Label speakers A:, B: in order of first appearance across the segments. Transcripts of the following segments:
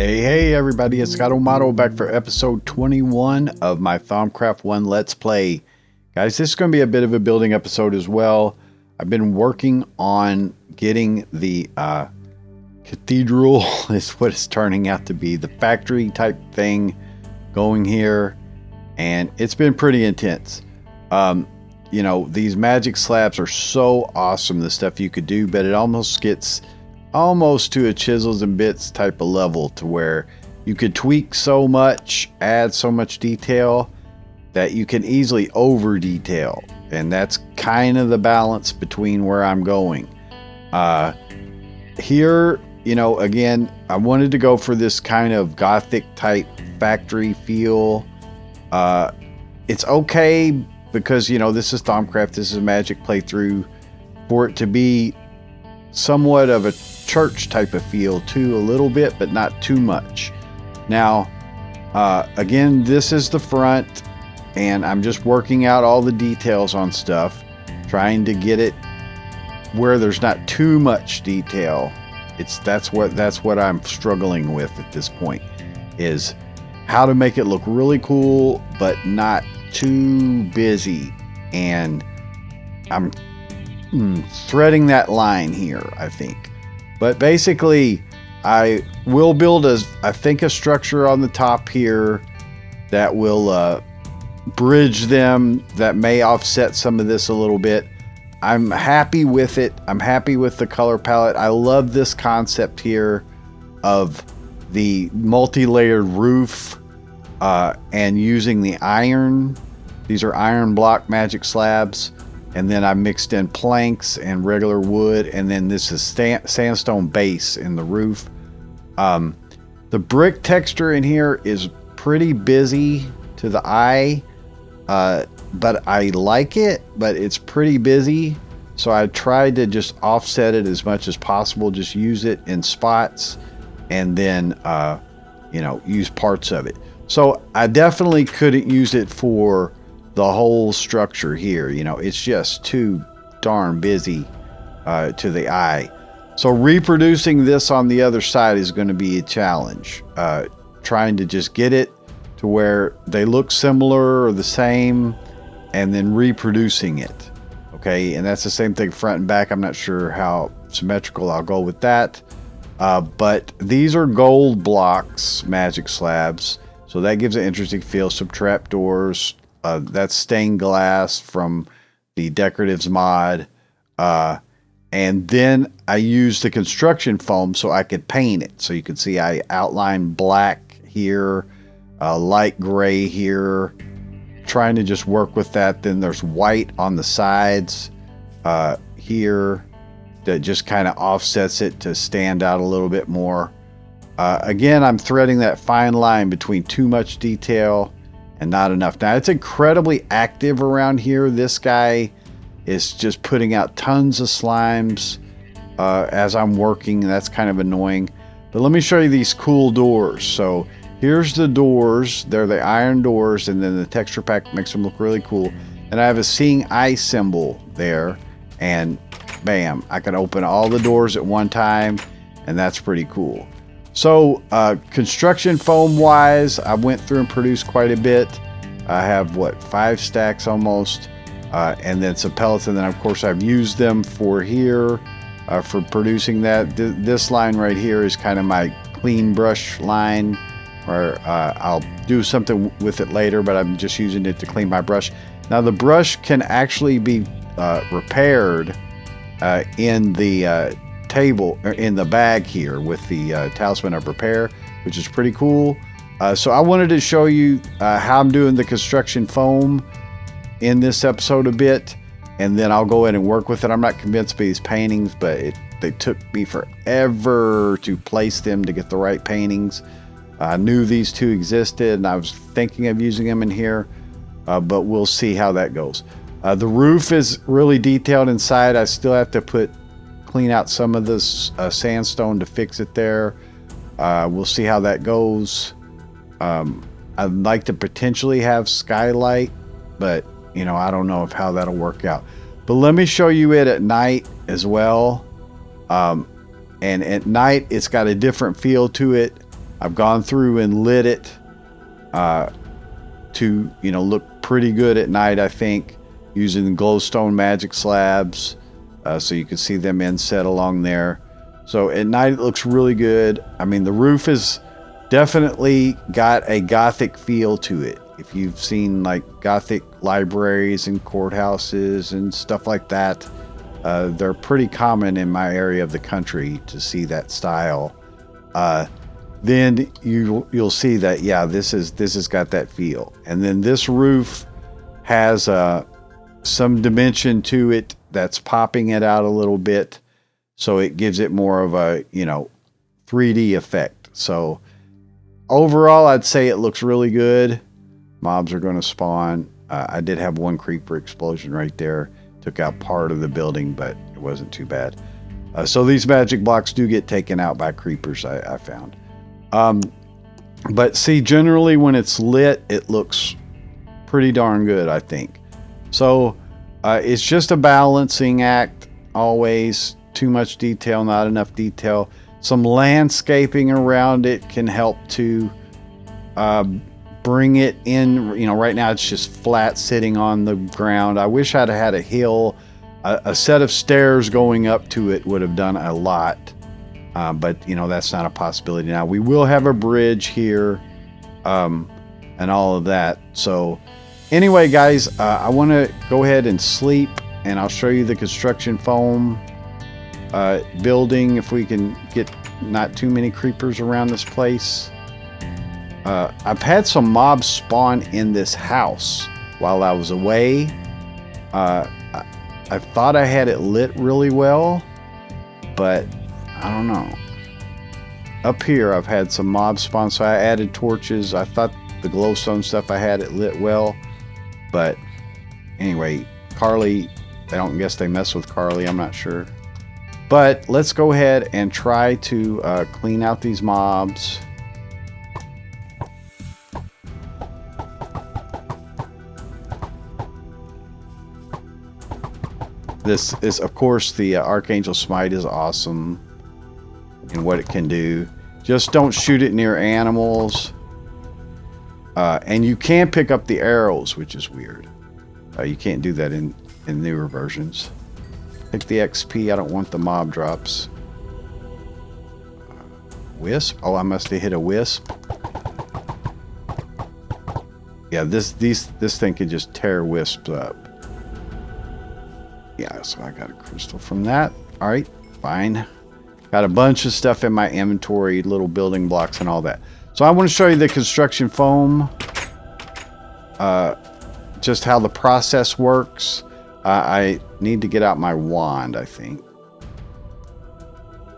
A: Hey everybody, it's Scott O'Mato back for episode 21 of my Thaumcraft 1 Let's Play. Guys, this is going to be a bit of a building episode as well. I've been working on getting the Cathedral, is what it's turning out to be, the factory type thing going here, and it's been pretty intense. You know, these magic slabs are so awesome, the stuff you could do, but it almost gets to a chisels and bits type of level to where you could tweak so much, add so much detail that you can easily over detail, and that's kind of the balance between where I'm going. Here, you know, again, I wanted to go for this kind of gothic type factory feel. It's okay because, you know, this is Thaumcraft, this is a magic playthrough. For it to be somewhat of a church type of feel too, a little bit, but not too much. Now, again, this is the front, and I'm just working out all the details on stuff, trying to get it where there's not too much detail. That's what I'm struggling with at this point, is how to make it look really cool but not too busy, and I'm threading that line here, I think. But basically, I will build a structure on the top here that will bridge them, that may offset some of this a little bit. I'm happy with it. I'm happy with the color palette. I love this concept here of the multi-layered roof and using the iron. These are iron block magic slabs. And then I mixed in planks and regular wood, and then this is sandstone base in the roof. The brick texture in here is pretty busy to the eye, but I like it, but it's pretty busy. So I tried to just offset it as much as possible, just use it in spots, and then you know, use parts of it. So I definitely couldn't use it for the whole structure here. You know, it's just too darn busy to the eye. So reproducing this on the other side is going to be a challenge. Trying to just get it to where they look similar or the same, and then reproducing it. Okay, and that's the same thing front and back. I'm not sure how symmetrical I'll go with that. But these are gold blocks, magic slabs. So that gives an interesting feel. Some trapdoors. That's stained glass from the Decoratives mod. And then I used the construction foam so I could paint it. So you can see I outlined black here, light gray here, trying to just work with that. Then there's white on the sides here that just kind of offsets it to stand out a little bit more. Again, I'm threading that fine line between too much detail and not enough. Now, it's incredibly active around here. This guy is just putting out tons of slimes as I'm working. That's kind of annoying. But let me show you these cool doors. So here's the doors. They're the iron doors, and then the texture pack makes them look really cool. And I have a seeing eye symbol there, and bam, I can open all the doors at one time, and that's pretty cool. So construction foam wise, I went through and produced quite a bit. I have, what, 5 stacks almost, and then some pellets, and then of course I've used them for here for producing that. This line right here is kind of my clean brush line, where I'll do something with it later, but I'm just using it to clean my brush. Now the brush can actually be repaired in the table, or in the bag here, with the talisman of repair, which is pretty cool. So I wanted to show you how I'm doing the construction foam in this episode a bit, and then I'll go ahead and work with it. I'm not convinced by these paintings, but they took me forever to place them to get the right paintings. I knew these two existed, and I was thinking of using them in here, but we'll see how that goes. The roof is really detailed inside. I still have to clean out some of this sandstone to fix it there. We'll see how that goes. I'd like to potentially have skylight, but you know, I don't know how that'll work out. But let me show you it at night as well. And at night it's got a different feel to it. I've gone through and lit it to, you know, look pretty good at night, I think, using glowstone magic slabs. So you can see them inset along there. So at night it looks really good. I mean, the roof is definitely got a Gothic feel to it. If you've seen like Gothic libraries and courthouses and stuff like that, they're pretty common in my area of the country to see that style. Then you'll see that, yeah, this has got that feel. And then this roof has some dimension to it that's popping it out a little bit, so it gives it more of a, you know, 3D effect. So overall, I'd say it looks really good. Mobs are going to spawn. I did have one creeper explosion right there. Took out part of the building, but it wasn't too bad. So these magic blocks do get taken out by creepers, I found. But see, generally when it's lit, it looks pretty darn good, I think. So it's just a balancing act, always. Too much detail, not enough detail. Some landscaping around it can help to bring it in. You know, right now it's just flat sitting on the ground. I wish I'd had a hill. A set of stairs going up to it would have done a lot. But, you know, that's not a possibility now. We will have a bridge here and all of that. So anyway, guys, I want to go ahead and sleep, and I'll show you the construction foam building if we can get not too many creepers around this place. I've had some mobs spawn in this house while I was away. I thought I had it lit really well, but I don't know. Up here I've had some mobs spawn, so I added torches. I thought the glowstone stuff I had it lit well, but anyway, Carly, I don't guess they mess with Carly, I'm not sure. But let's go ahead and try to clean out these mobs. This is, of course, the Archangel Smite is awesome in what it can do. Just don't shoot it near animals. And you can pick up the arrows, which is weird. You can't do that in newer versions. Pick the XP. I don't want the mob drops. Wisp. Oh, I must have hit a wisp. Yeah, this thing can just tear wisps up. Yeah, so I got a crystal from that. All right, fine. Got a bunch of stuff in my inventory, little building blocks and all that. So I want to show you the construction foam. Just how the process works. I need to get out my wand, I think.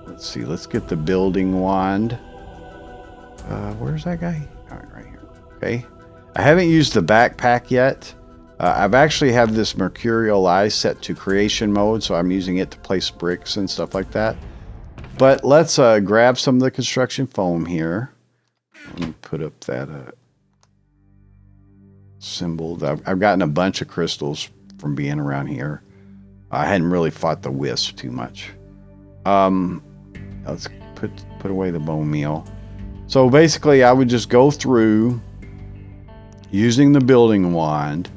A: Let's see, let's get the building wand. Where's that guy? All right, right here. Okay. I haven't used the backpack yet. I've actually have this mercurial eye set to creation mode, so I'm using it to place bricks and stuff like that. But let's grab some of the construction foam here. Let me put up that symbol. I've gotten a bunch of crystals from being around here. I hadn't really fought the wisp too much. Let's put away the bone meal. So basically, I would just go through using the building wand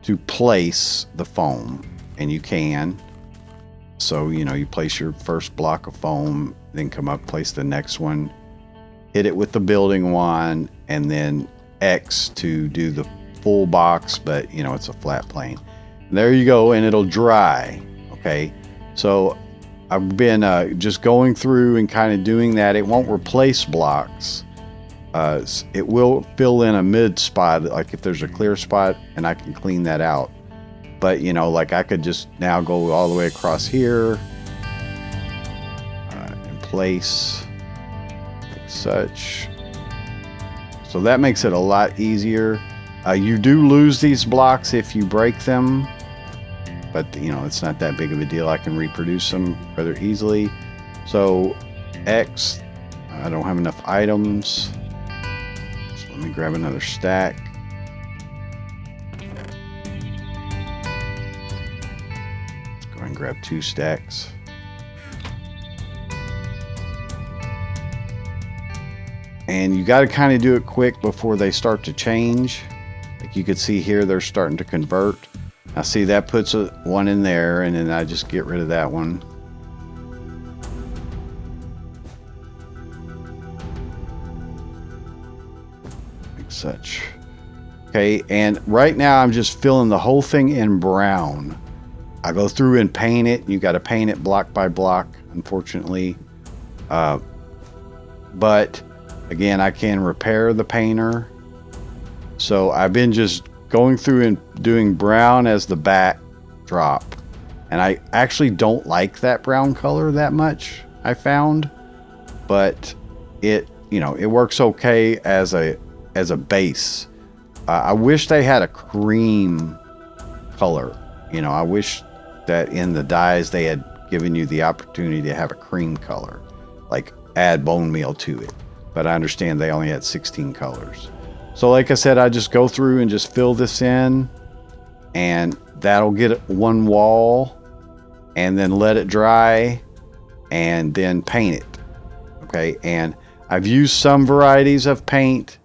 A: to place the foam, and you can. So, you know, you place your first block of foam, then come up, place the next one, hit it with the building wand, and then X to do the full box, but, you know, it's a flat plane. And there you go, and it'll dry, okay? So I've been just going through and kind of doing that. It won't replace blocks. It will fill in a mid spot, like if there's a clear spot, and I can clean that out. But, you know, like I could just now go all the way across here and place like such. So that makes it a lot easier. You do lose these blocks if you break them, but, you know, it's not that big of a deal. I can reproduce them rather easily. So X, I don't have enough items. Let me grab another stack. Let's go ahead and grab 2 stacks. And you got to kind of do it quick before they start to change. Like you could see here, they're starting to convert. I see that puts one in there, and then I just get rid of that one. Like such. Okay, and right now I'm just filling the whole thing in brown. I go through and paint it. You got to paint it block by block, unfortunately. But again, I can repair the painter. So I've been just going through and doing brown as the backdrop. And I actually don't like that brown color that much, I found. But it, you know, it works okay as a base. I wish they had a cream color. You know, I wish that in the dyes they had given you the opportunity to have a cream color, like add bone meal to it. But I understand they only had 16 colors. So like I said, I just go through and just fill this in, and that'll get one wall, and then let it dry, and then paint it. Okay, and I've used some varieties of paint.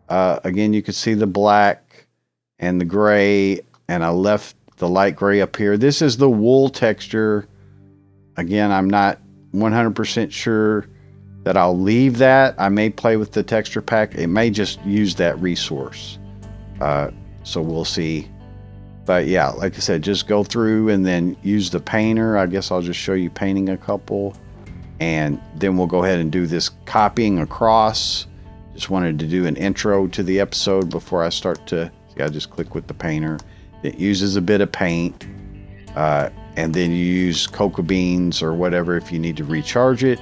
A: Again, you can see the black and the gray, and I left the light gray up here. This is the wool texture. Again, I'm not 100% sure that I'll leave that. I may play with the texture pack. It may just use that resource. So we'll see. But yeah, like I said, just go through and then use the painter. I guess I'll just show you painting a couple. And then we'll go ahead and do this copying across. Just wanted to do an intro to the episode before I start to, see, I just click with the painter. It uses a bit of paint, and then you use cocoa beans or whatever if you need to recharge it,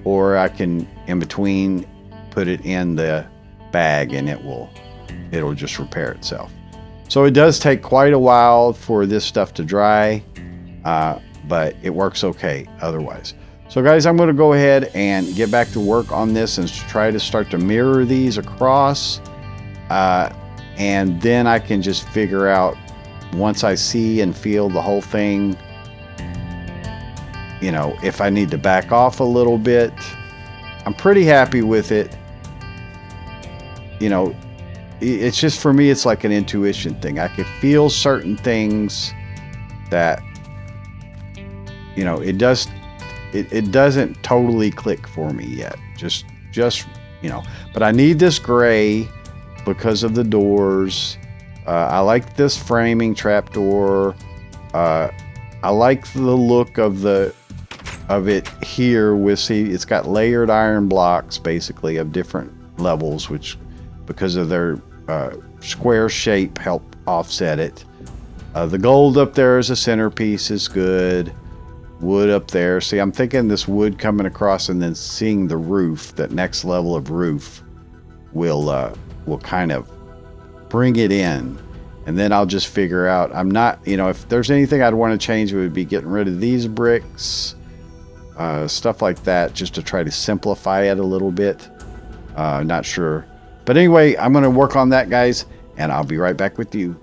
A: or I can in between put it in the bag and it'll just repair itself. So it does take quite a while for this stuff to dry, but it works okay otherwise. So guys, I'm going to go ahead and get back to work on this and try to start to mirror these across, and then I can just figure out, once I see and feel the whole thing, you know, if I need to back off a little bit. I'm pretty happy with it. You know, it's just, for me, it's like an intuition thing. I can feel certain things that, you know, it doesn't totally click for me yet. Just, you know, but I need this gray because of the doors. I like this framing trapdoor. I like the look of it here with, see, it's got layered iron blocks basically of different levels, which because of their square shape help offset it. The gold up there as a centerpiece is good. Wood up there. See, I'm thinking this wood coming across and then seeing the roof, that next level of roof will kind of bring it in. And then I'll just figure out, I'm not, you know, if there's anything I'd want to change, it would be getting rid of these bricks, stuff like that, just to try to simplify it a little bit. Not sure. But anyway, I'm going to work on that, guys, and I'll be right back with you.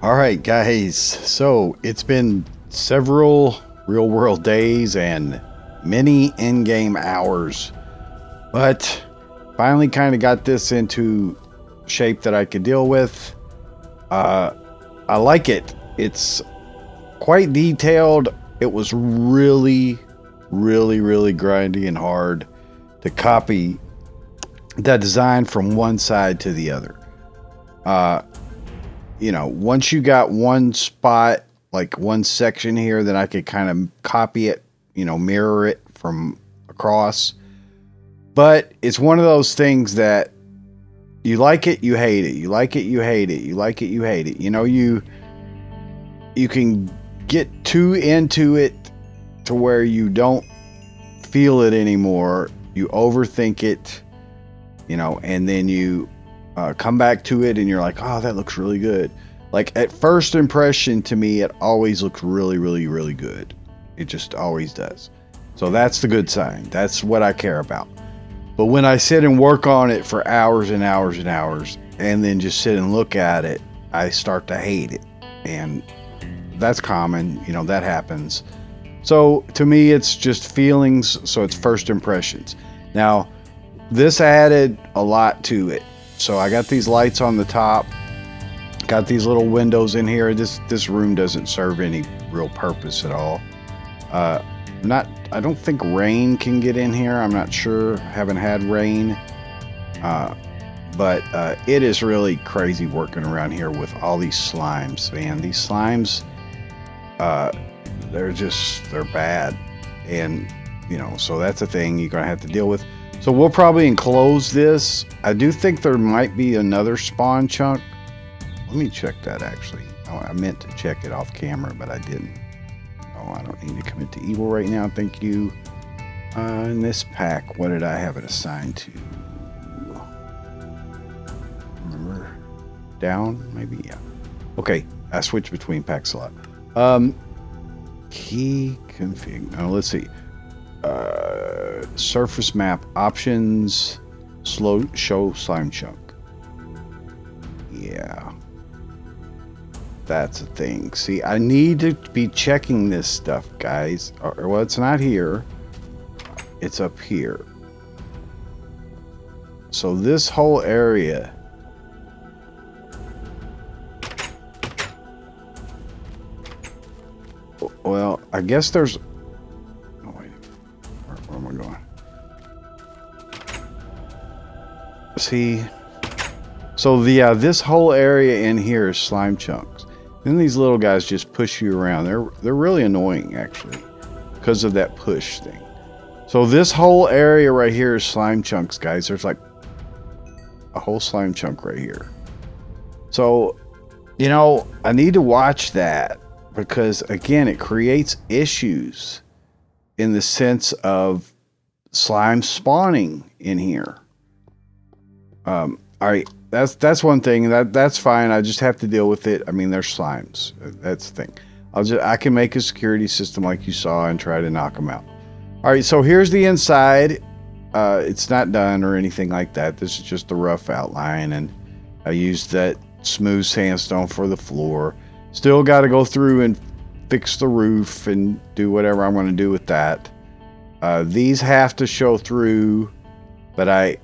A: All right, guys. So it's been several real world days and many in-game hours, but finally kind of got this into shape that I could deal with. I like it. It's quite detailed. It was really grindy and hard to copy that design from one side to the other. You know, once you got one spot, like one section here, then I could kind of copy it, you know, mirror it from across. But it's one of those things that you like it, you hate it. You like it, you hate it. You like it, you hate it. You know, you can get too into it to where you don't feel it anymore. You overthink it, you know, and then you come back to it and you're like, oh, that looks really good. Like at first impression, to me, it always looks really good. It just always does. So that's the good sign. That's what I care about. But when I sit and work on it for hours and hours and hours, and then just sit and look at it, I start to hate it. And that's common, you know, that happens. So to me, it's just feelings. So it's first impressions. Now, this added a lot to it. So I got these lights on the top, got these little windows in here. This room doesn't serve any real purpose at all. I don't think rain can get in here. I'm not sure. Haven't had rain. But it is really crazy working around here with all these slimes, man. These slimes, they're bad. And, you know, so that's a thing you're going to have to deal with. So we'll probably enclose this. I do think there might be another spawn chunk. Let me check that, actually. I meant to check it off camera, but I didn't. Oh, I don't need to commit to evil right now. Thank you. In this pack, what did I have it assigned to? Remember? Down? Maybe, yeah. Okay, I switch between packs a lot. Key config. Now, let's see. Surface map options. Show slime chunk. Yeah. That's a thing. See, I need to be checking this stuff, guys. Well, it's not here. It's up here. So this whole area. Well, I guess there's... Oh, wait. Where am I going? See... So this whole area in here is slime chunks. Then these little guys just push you around. They're really annoying, actually, because of that push thing. So this whole area right here is slime chunks, guys. There's like a whole slime chunk right here. So, you know, I need to watch that because, again, it creates issues in the sense of slime spawning in here. All right. That's one thing. That's fine. I just have to deal with it. I mean, they're slimes. That's the thing. I can make a security system like you saw and try to knock them out. All right, so here's the inside. It's not done or anything like that. This is just a rough outline, and I used that smooth sandstone for the floor. Still got to go through and fix the roof and do whatever I'm going to do with that. These have to show through, but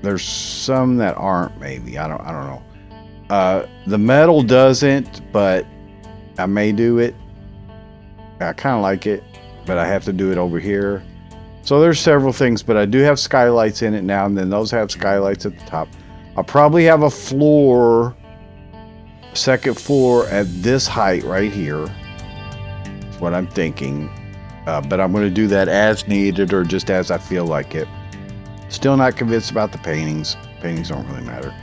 A: there's some that aren't, maybe. I don't know. The metal doesn't, but I may do it. I kind of like it, but I have to do it over here. So there's several things, but I do have skylights in it now, and then those have skylights at the top. I'll probably have a floor, second floor at this height right here. That's what I'm thinking. But I'm going to do that as needed or just as I feel like it. Still not convinced about the paintings. Paintings don't really matter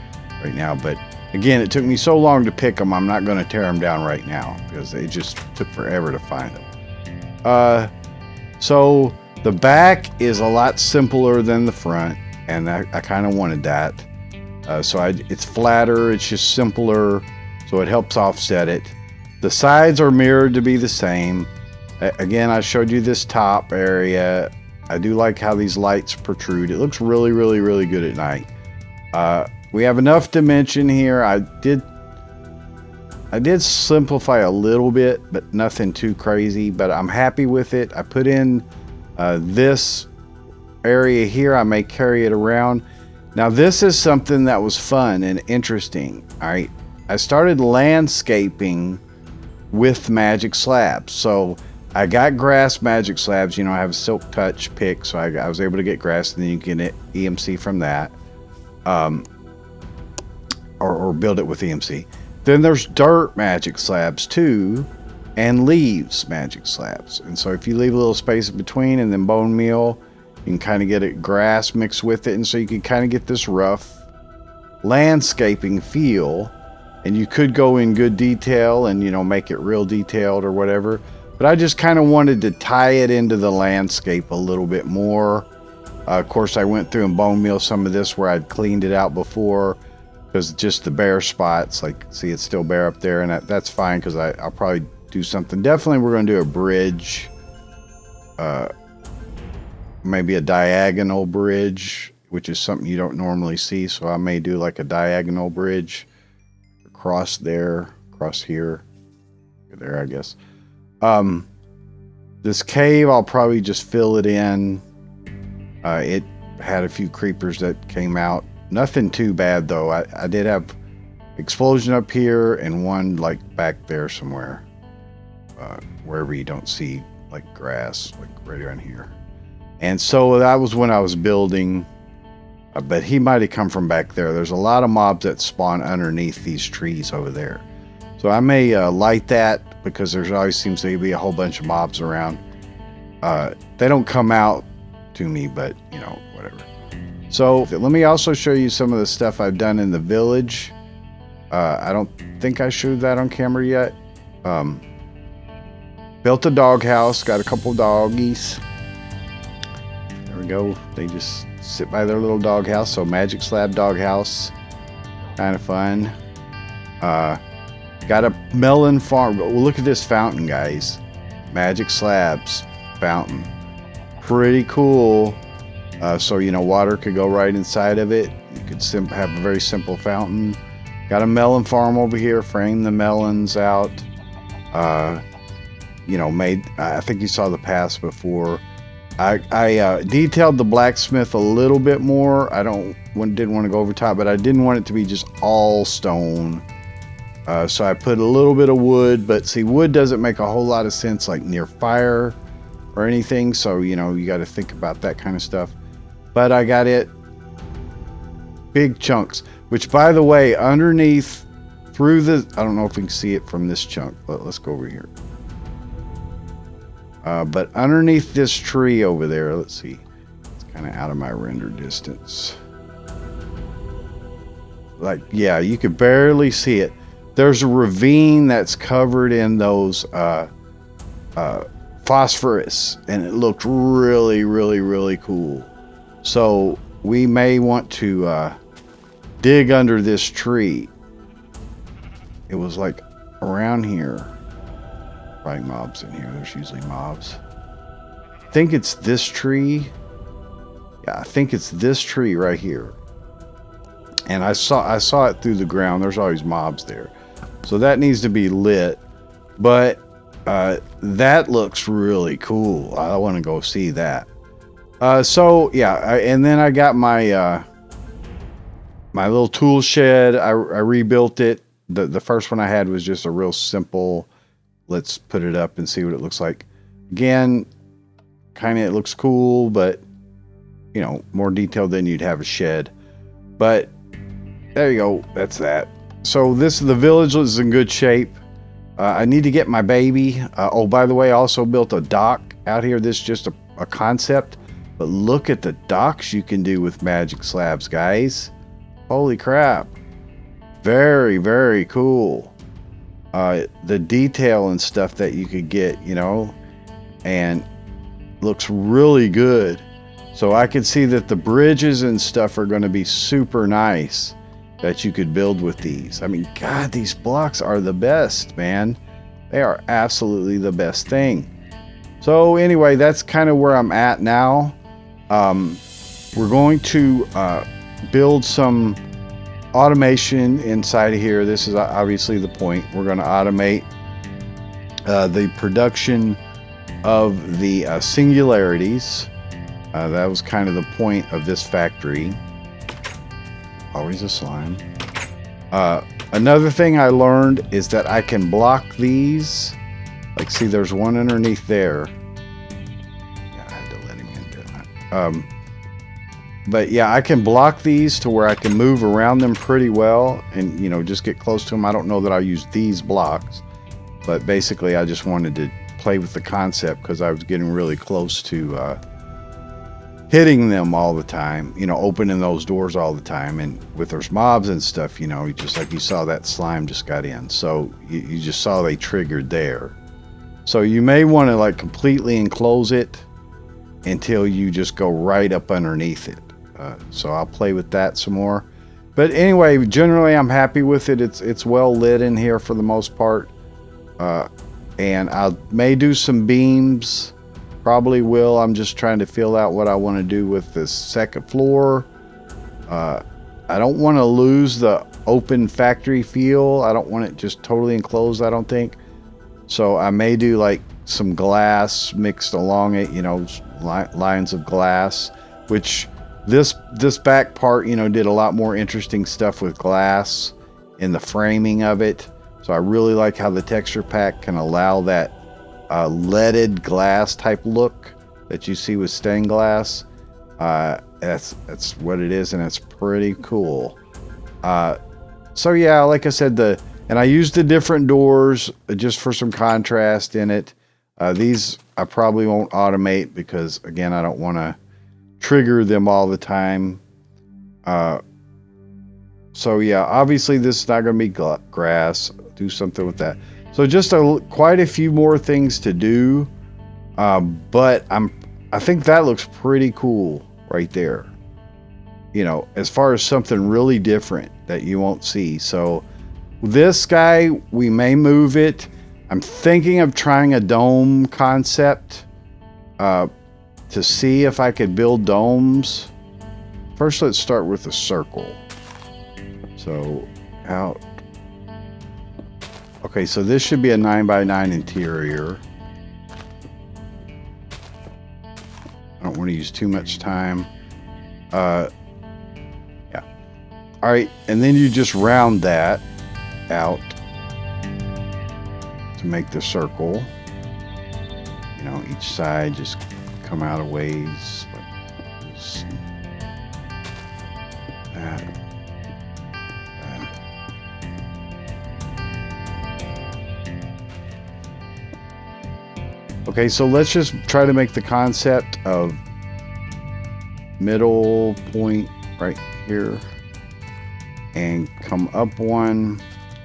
A: right now, but again, it took me so long to pick them. I'm not going to tear them down right now because they just took forever to find them. So the back is a lot simpler than the front, and I kind of wanted that. It's flatter, it's just simpler, so it helps offset it. The sides are mirrored to be the same. Again, I showed you this top area. I do like how these lights protrude. It looks really, really, really good at night. We have enough dimension here. I did simplify a little bit, but nothing too crazy, but I'm happy with it. I put in this area here. I may carry it around. Now, this is something that was fun and interesting. All right. I started landscaping with magic slabs. So I got grass magic slabs. You know, I have a silk touch pick, so I was able to get grass, and then you can get EMC from that. Or build it with EMC. Then there's dirt magic slabs too, and leaves magic slabs. And so if you leave a little space in between and then bone meal, you can kind of get it grass mixed with it, and so you can kind of get this rough landscaping feel. And you could go in good detail and, you know, make it real detailed or whatever. But I just kind of wanted to tie it into the landscape a little bit more. Of course, I went through and bone meal some of this where I'd cleaned it out before, because just the bare spots, like, see, it's still bare up there, and that's fine, because I'll probably do something. Definitely we're going to do a bridge, maybe a diagonal bridge, which is something you don't normally see. So I may do like a diagonal bridge across there, across here, there, I guess. This cave, I'll probably just fill it in. had a few creepers that came out. Nothing too bad though. I did have explosion up here and one like back there somewhere, wherever you don't see like grass, like right around here. And so that was when I was building, but he might have come from back there. There's a lot of mobs that spawn underneath these trees over there. So I may light that because there's always seems to be a whole bunch of mobs around. They don't come out to me, but you know, whatever. So let me also show you some of the stuff I've done in the village. I don't think I showed that on camera yet. Built a doghouse, got a couple doggies. There we go. They just sit by their little doghouse. So magic slab doghouse, kind of fun. Got a melon farm. Well, look at this fountain, guys. Magic slabs fountain, pretty cool. So you know, water could go right inside of it. You could have a very simple fountain. Got a melon farm over here. Frame the melons out. You know, I think you saw the paths before. I detailed the blacksmith a little bit more. Didn't want to go over top, but I didn't want it to be just all stone. So I put a little bit of wood, but see, wood doesn't make a whole lot of sense like near fire or anything. So, you know, you got to think about that kind of stuff. But I got it big chunks, which by the way, underneath through the, I don't know if we can see it from this chunk, but let's go over here. But underneath this tree over there, let's see, it's kind of out of my render distance. Like, yeah, you could barely see it. There's a ravine that's covered in those phosphorus, and it looked really, really, really cool. So we may want to dig under this tree. It was like around here. Probably mobs in here. There's usually mobs. I think it's this tree. Yeah, I think it's this tree right here. And I saw it through the ground. There's always mobs there. So that needs to be lit. But that looks really cool. I want to go see that. So yeah, and then I got my my little tool shed. I rebuilt it. The first one I had was just a real simple, let's put it up and see what it looks like. Again, kind of it looks cool, but you know, more detailed than you'd have a shed. But there you go. That's that. So the village is in good shape. I need to get my baby. Oh, by the way, I also built a dock out here. This is just a concept, but look at the docks you can do with magic slabs, guys. Holy crap. Very, very cool. The detail and stuff that you could get, you know, and looks really good. So I can see that the bridges and stuff are going to be super nice that you could build with these. I mean, God, these blocks are the best, man. They are absolutely the best thing. So anyway, that's kind of where I'm at now. We're going to build some automation inside of here. This is obviously the point. We're going to automate the production of the singularities. That was kind of the point of this factory. Always a slime. Another thing I learned is that I can block these. Like, see, there's one underneath there. Yeah, I had to let him in, didn't I? But yeah, I can block these to where I can move around them pretty well and, you know, just get close to them. I don't know that I'll use these blocks, but basically I just wanted to play with the concept because I was getting really close to hitting them all the time, you know, opening those doors all the time. And with those mobs and stuff, you know, just like you saw, that slime just got in. So you just saw they triggered there. So you may want to like completely enclose it until you just go right up underneath it. So I'll play with that some more. But anyway, generally I'm happy with it. It's well lit in here for the most part. And I may do some beams. Probably will. I'm just trying to feel out what I want to do with this second floor. I don't want to lose the open factory feel. I don't want it just totally enclosed, I don't think. So I may do like some glass mixed along it, you know, lines of glass, which This back part, you know, did a lot more interesting stuff with glass in the framing of it. So I really like how the texture pack can allow that leaded glass type look that you see with stained glass. That's what it is, and it's pretty cool. So yeah, like I said, and I used the different doors just for some contrast in it. These I probably won't automate because, again, I don't want to trigger them all the time. So yeah, obviously this is not going to be grass. Do something with that. So just quite a few more things to do, but I think that looks pretty cool right there. You know, as far as something really different that you won't see. So this guy, we may move it. I'm thinking of trying a dome concept to see if I could build domes. First, let's start with a circle. So out. Okay, so this should be a 9x9 interior. I don't want to use too much time. Yeah. All right, and then you just round that out to make the circle. You know, each side just come out a ways like this. That. Okay, so let's just try to make the concept of middle point right here and come up one,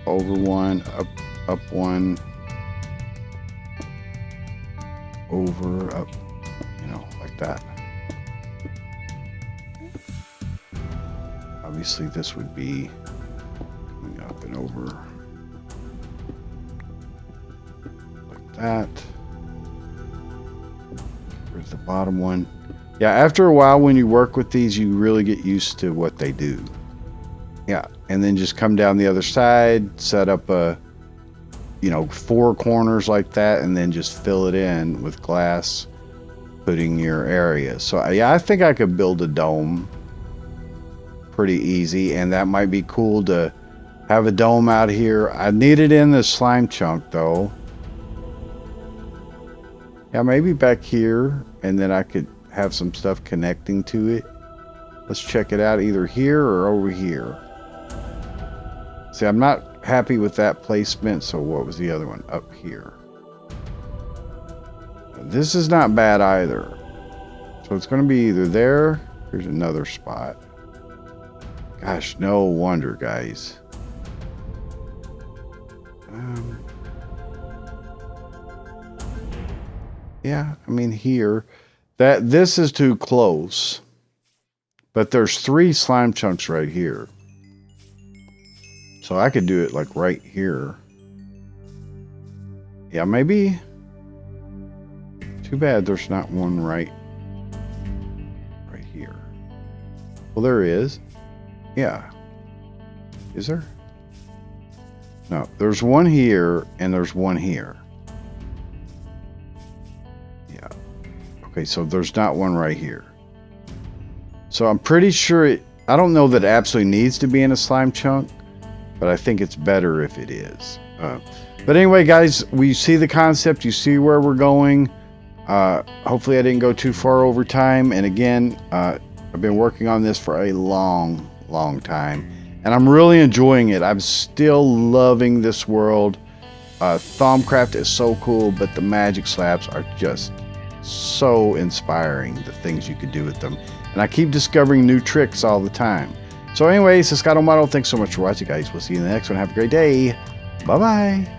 A: over one, up one, over, up, you know, like that. Obviously this would be coming up and over like that. Here's the bottom one. Yeah, after a while when you work with these, you really get used to what they do. Yeah, and then just come down the other side, set up a, you know, 4 corners like that, and then just fill it in with glass, putting your area. So yeah, I think I could build a dome pretty easy, and that might be cool to have a dome out here. I need it in the slime chunk though. Yeah, maybe back here, and then I could have some stuff connecting to it. Let's check it out either here or over here. See, I'm not happy with that placement, so what was the other one? Up here. This is not bad either. So it's going to be either there. Here's another spot. Gosh, no wonder, guys. Yeah, I mean here. This is too close. But there's 3 slime chunks right here. So I could do it like right here. Yeah, maybe. Too bad there's not one right here. Well, there is. Yeah. Is there? No, there's one here and there's one here. Yeah. Okay, so there's not one right here. So I'm pretty sure I don't know that it absolutely needs to be in a slime chunk, but I think it's better if it is. But anyway, guys, we see the concept. You see where we're going. Hopefully I didn't go too far over time. And again, I've been working on this for a long time. And I'm really enjoying it. I'm still loving this world. Thaumcraft is so cool, but the magic slabs are just so inspiring, the things you could do with them. And I keep discovering new tricks all the time. So anyways, this is Scott O'Motto. Thanks so much for watching, guys. We'll see you in the next one. Have a great day. Bye-bye.